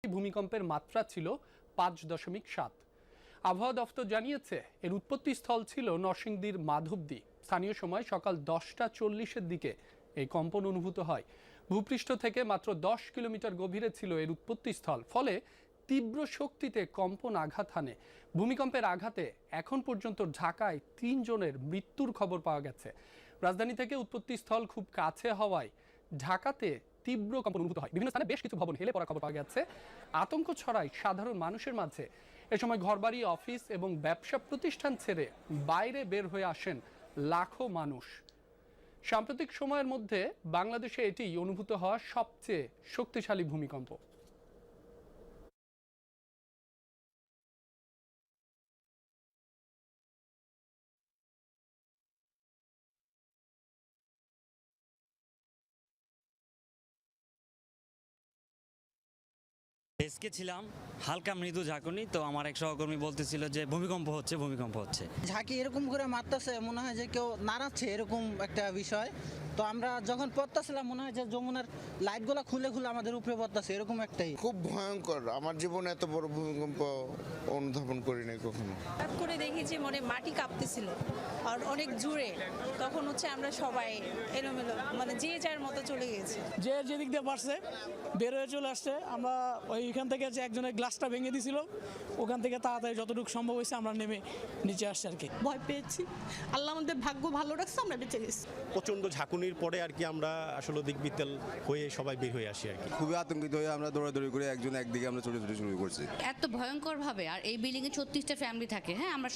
ভূমিকম্পের মাত্রা ছিল 5.7। আবহাওয়া দফতর জানিয়েছে এর উৎপত্তিস্থল ছিল নরসিংদীর মাধবদী। স্থানীয় সময় সকাল 10টা 40-এর দিকে এই কম্পন অনুভূত হয়। ভূপৃষ্ঠ থেকে মাত্র 10 কিলোমিটার গভীরে ছিল এর উৎপত্তিস্থল, ফলে তীব্র শক্তিতে কম্পন আঘাত হানে। ভূমিকম্পের আঘাতে এখন পর্যন্ত ঢাকায় 3 জনের মৃত্যুর খবর পাওয়া গেছে। রাজধানী থেকে উৎপত্তিস্থল খুব কাছে হওয়ায় ঢাকাতে তীব্র কম্পন অনুভূত হয়। বিভিন্ন স্থানে বেশ কিছু ভবন হেলে পড়ার খবর পাওয়া গেছে। আতঙ্ক ছড়ায় সাধারণ মানুষের মাঝে। এ সময় ঘরবাড়ি, অফিস এবং ব্যবসা প্রতিষ্ঠান ছেড়ে বাইরে বের হয়ে আসেন লাখো মানুষ। সাম্প্রতিক সময়ের মধ্যে বাংলাদেশে এটি অনুভূত হওয়া সবচেয়ে শক্তিশালী ভূমিকম্প। ডেস্কে ছিলাম, হালকা মৃদু ঝাঁকুনি, তো আমার এক সহকর্মী বলতেছিল যে ভূমিকম্প হচ্ছে। ঝাঁকি এরকম করে মারতেছে, মনে হয় যে কেউ নাড়াচ্ছে, এরকম একটা বিষয়। তো আমরা যখন পড়তেছিলাম মনে হয় যে যমুনার লাইটগুলো খুলে খুলে আমাদের উপরে পড়তেছে, এরকম একটাই। খুব ভয়ঙ্কর। আমার জীবনে এত বড় ভূমিকম্প অনুধাবন করি নাই কখনো। হঠাৎ করে দেখি যে মনে মাটি কাঁপতেছিল আর অনেক জোরে। তখন আমরা সবাই এলোমেলো, যে যার মতো চলে গেছে। যে যেদিক দিয়ে পারছে বের হয়ে চলে আসছে। আমরা ওইখান থেকে যে একজনের গ্লাসটা ভেঙে দিয়েছিল, ওখান থেকে তাড়াতাড়ি যতটুকু সম্ভব হয়েছে আমরা নেমে নিচে আসছি আর কি। ভয় পেয়েছি, আল্লাহ আমাদের ভাগ্য ভালো রাখছে, আমরা বেঁচে গেছি। প্রচণ্ড ঝাঁকুনির পরে আর কি আমরা আসলে দিকবিত্তেল হয়ে সবাই বের হয়ে আসি আর কি। খুবই আতঙ্কিত হয়ে আমরা দৌড়াদৌড়ি করে একজন একদিকে আমরা ছোটাছুটি শুরু করছি। এত ভয়ঙ্কর ভাবে, আর এই বিল্ডিং এ 36টা ফ্যামিলি থাকে। হ্যাঁ, আমরা